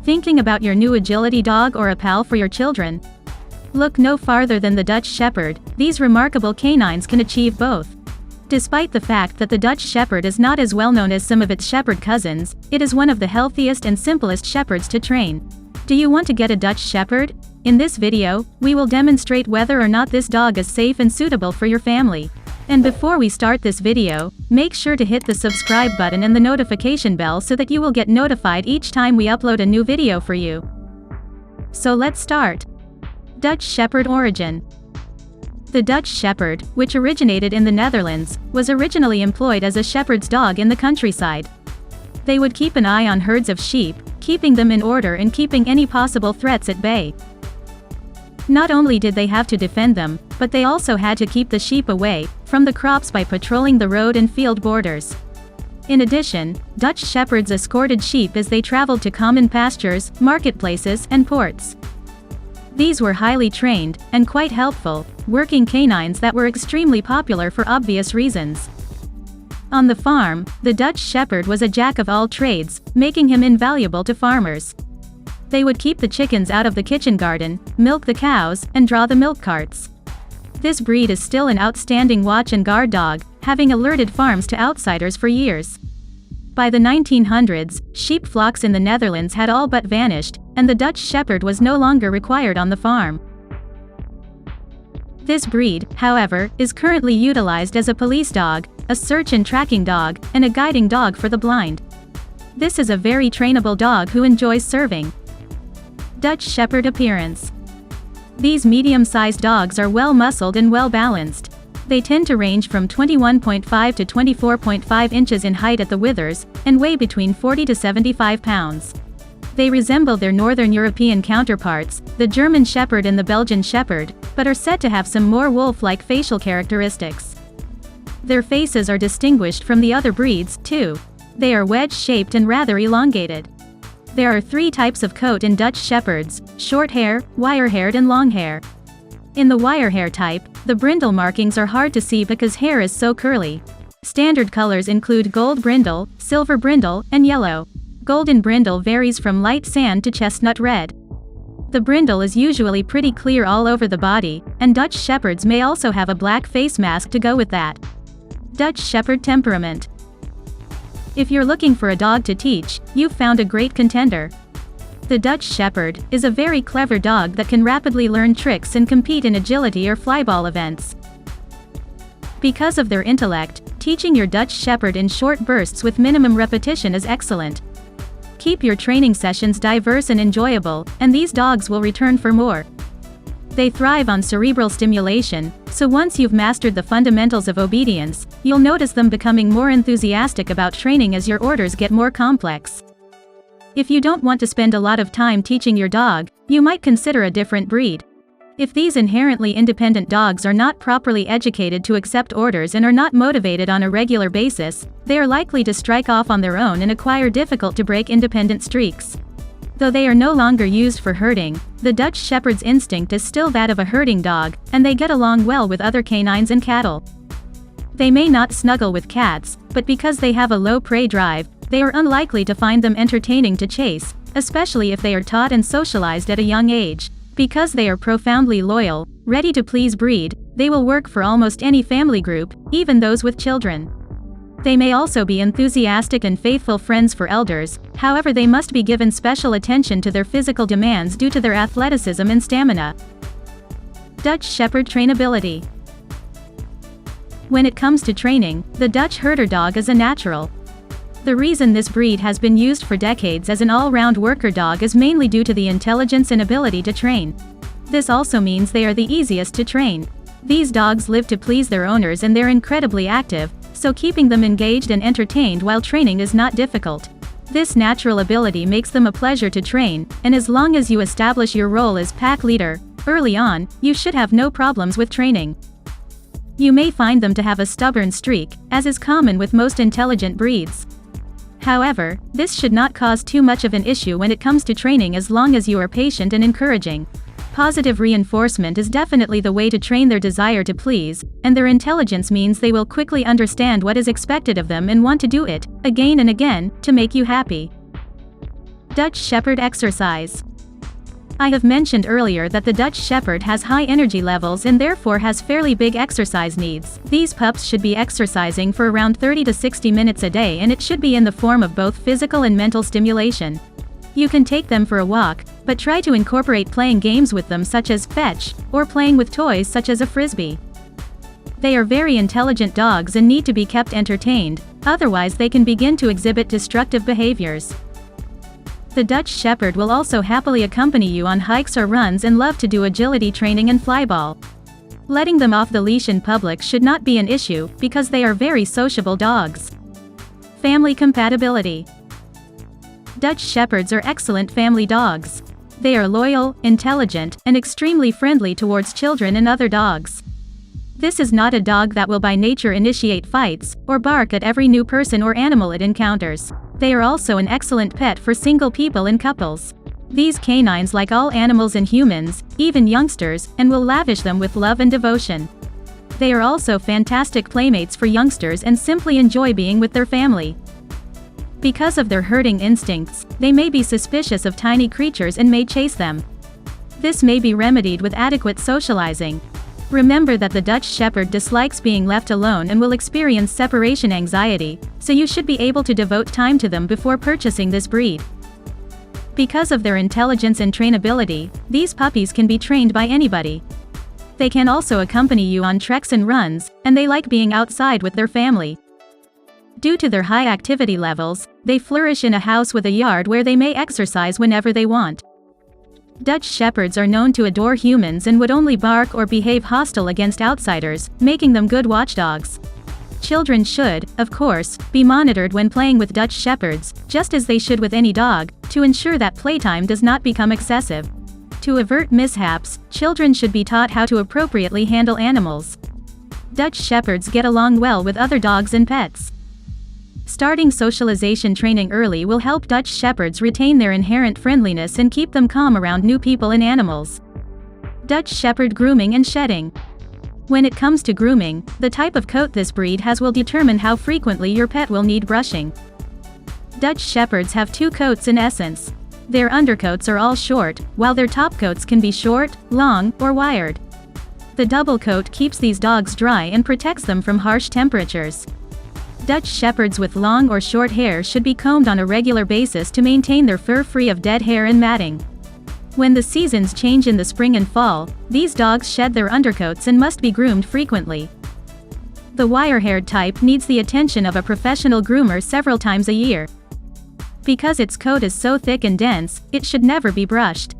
Thinking about your new agility dog or a pal for your children? Look no farther than the Dutch Shepherd. These remarkable canines can achieve both. Despite the fact that the Dutch Shepherd is not as well known as some of its shepherd cousins, it is one of the healthiest and simplest shepherds to train. Do you want to get a Dutch Shepherd? In this video, we will demonstrate whether or not this dog is safe and suitable for your family. And before we start this video, make sure to hit the subscribe button and the notification bell so that you will get notified each time we upload a new video for you. So let's start. Dutch Shepherd origin. The Dutch Shepherd, which originated in the Netherlands, was originally employed as a shepherd's dog in the countryside. They would keep an eye on herds of sheep, keeping them in order and keeping any possible threats at bay. Not only did they have to defend them, but they also had to keep the sheep away from the crops by patrolling the road and field borders. In addition, Dutch Shepherds escorted sheep as they traveled to common pastures, marketplaces, and ports. These were highly trained, and quite helpful, working canines that were extremely popular for obvious reasons. On the farm, the Dutch Shepherd was a jack of all trades, making him invaluable to farmers. They would keep the chickens out of the kitchen garden, milk the cows, and draw the milk carts. This breed is still an outstanding watch and guard dog, having alerted farms to outsiders for years. By the 1900s, sheep flocks in the Netherlands had all but vanished, and the Dutch Shepherd was no longer required on the farm. This breed, however, is currently utilized as a police dog, a search and tracking dog, and a guiding dog for the blind. This is a very trainable dog who enjoys serving. Dutch Shepherd appearance. These medium-sized dogs are well-muscled and well-balanced. They tend to range from 21.5 to 24.5 inches in height at the withers, and weigh between 40 to 75 pounds. They resemble their Northern European counterparts, the German Shepherd and the Belgian Shepherd, but are said to have some more wolf-like facial characteristics. Their faces are distinguished from the other breeds, too. They are wedge-shaped and rather elongated. There are 3 types of coat in Dutch Shepherds: short hair, wire-haired and long hair. In the wire hair type, the brindle markings are hard to see because hair is so curly. Standard colors include gold brindle, silver brindle, and yellow. Golden brindle varies from light sand to chestnut red. The brindle is usually pretty clear all over the body, and Dutch Shepherds may also have a black face mask to go with that. Dutch Shepherd temperament. If you're looking for a dog to teach, you've found a great contender. The Dutch Shepherd is a very clever dog that can rapidly learn tricks and compete in agility or flyball events. Because of their intellect, teaching your Dutch Shepherd in short bursts with minimum repetition is excellent. Keep your training sessions diverse and enjoyable, and these dogs will return for more. They thrive on cerebral stimulation, so once you've mastered the fundamentals of obedience, you'll notice them becoming more enthusiastic about training as your orders get more complex. If you don't want to spend a lot of time teaching your dog, you might consider a different breed. If these inherently independent dogs are not properly educated to accept orders and are not motivated on a regular basis, they are likely to strike off on their own and acquire difficult-to-break independent streaks. Though they are no longer used for herding, the Dutch Shepherd's instinct is still that of a herding dog, and they get along well with other canines and cattle. They may not snuggle with cats, but because they have a low prey drive, they are unlikely to find them entertaining to chase, especially if they are taught and socialized at a young age. Because they are profoundly loyal, ready-to-please breed, they will work for almost any family group, even those with children. They may also be enthusiastic and faithful friends for elders, however they must be given special attention to their physical demands due to their athleticism and stamina. Dutch Shepherd trainability. When it comes to training, the Dutch herder dog is a natural. The reason this breed has been used for decades as an all-round worker dog is mainly due to the intelligence and ability to train. This also means they are the easiest to train. These dogs live to please their owners and they're incredibly active, so keeping them engaged and entertained while training is not difficult. This natural ability makes them a pleasure to train, and as long as you establish your role as pack leader early on, you should have no problems with training. You may find them to have a stubborn streak, as is common with most intelligent breeds. However, this should not cause too much of an issue when it comes to training as long as you are patient and encouraging. Positive reinforcement is definitely the way to train their desire to please, and their intelligence means they will quickly understand what is expected of them and want to do it, again and again, to make you happy. Dutch Shepherd exercise. I have mentioned earlier that the Dutch Shepherd has high energy levels and therefore has fairly big exercise needs. These pups should be exercising for around 30 to 60 minutes a day, and it should be in the form of both physical and mental stimulation. You can take them for a walk, but try to incorporate playing games with them such as fetch, or playing with toys such as a frisbee. They are very intelligent dogs and need to be kept entertained, otherwise they can begin to exhibit destructive behaviors. The Dutch Shepherd will also happily accompany you on hikes or runs and love to do agility training and flyball. Letting them off the leash in public should not be an issue, because they are very sociable dogs. Family compatibility. Dutch Shepherds are excellent family dogs. They are loyal, intelligent, and extremely friendly towards children and other dogs. This is not a dog that will by nature initiate fights, or bark at every new person or animal it encounters. They are also an excellent pet for single people and couples. These canines like all animals and humans, even youngsters, and will lavish them with love and devotion. They are also fantastic playmates for youngsters and simply enjoy being with their family. Because of their herding instincts, they may be suspicious of tiny creatures and may chase them. This may be remedied with adequate socializing. Remember that the Dutch Shepherd dislikes being left alone and will experience separation anxiety, so you should be able to devote time to them before purchasing this breed. Because of their intelligence and trainability, these puppies can be trained by anybody. They can also accompany you on treks and runs, and they like being outside with their family. Due to their high activity levels, they flourish in a house with a yard where they may exercise whenever they want. Dutch Shepherds are known to adore humans and would only bark or behave hostile against outsiders, making them good watchdogs. Children should, of course, be monitored when playing with Dutch Shepherds, just as they should with any dog, to ensure that playtime does not become excessive. To avert mishaps, children should be taught how to appropriately handle animals. Dutch Shepherds get along well with other dogs and pets. Starting socialization training early will help Dutch Shepherds retain their inherent friendliness and keep them calm around new people and animals. Dutch Shepherd grooming and shedding. When it comes to grooming, the type of coat this breed has will determine how frequently your pet will need brushing. Dutch Shepherds have two coats in essence. Their undercoats are all short, while their topcoats can be short, long, or wired. The double coat keeps these dogs dry and protects them from harsh temperatures. Dutch Shepherds with long or short hair should be combed on a regular basis to maintain their fur free of dead hair and matting. When the seasons change in the spring and fall, these dogs shed their undercoats and must be groomed frequently. The wire-haired type needs the attention of a professional groomer several times a year. Because its coat is so thick and dense, it should never be brushed.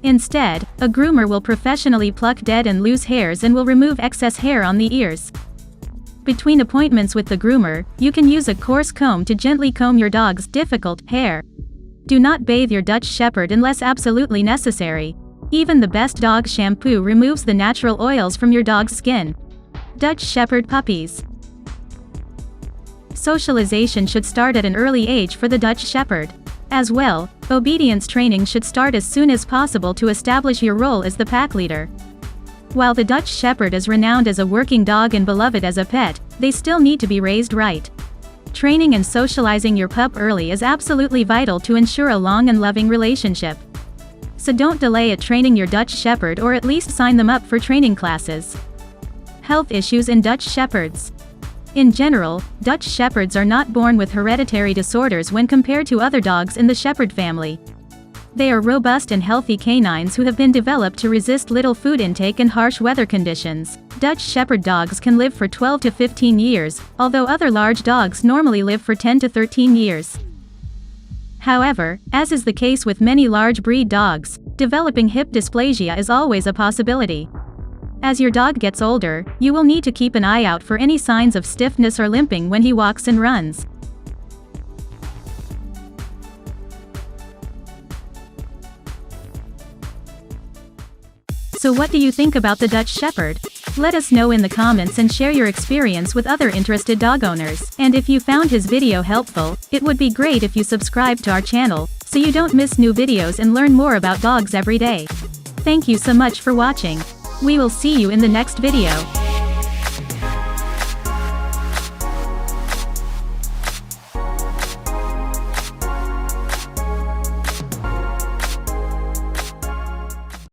Instead, a groomer will professionally pluck dead and loose hairs and will remove excess hair on the ears. Between appointments with the groomer, you can use a coarse comb to gently comb your dog's difficult hair. Do not bathe your Dutch Shepherd unless absolutely necessary. Even the best dog shampoo removes the natural oils from your dog's skin. Dutch Shepherd puppies. Socialization should start at an early age for the Dutch Shepherd. As well, obedience training should start as soon as possible to establish your role as the pack leader. While the Dutch Shepherd is renowned as a working dog and beloved as a pet, they still need to be raised right. Training and socializing your pup early is absolutely vital to ensure a long and loving relationship. So don't delay at training your Dutch Shepherd, or at least sign them up for training classes. Health issues in Dutch Shepherds. In general, Dutch Shepherds are not born with hereditary disorders when compared to other dogs in the Shepherd family. They are robust and healthy canines who have been developed to resist little food intake and harsh weather conditions. Dutch Shepherd dogs can live for 12 to 15 years, although other large dogs normally live for 10 to 13 years. However, as is the case with many large breed dogs, developing hip dysplasia is always a possibility. As your dog gets older, you will need to keep an eye out for any signs of stiffness or limping when he walks and runs. So what do you think about the Dutch Shepherd? Let us know in the comments and share your experience with other interested dog owners. And if you found his video helpful, it would be great if you subscribe to our channel, so you don't miss new videos and learn more about dogs every day. Thank you so much for watching. We will see you in the next video.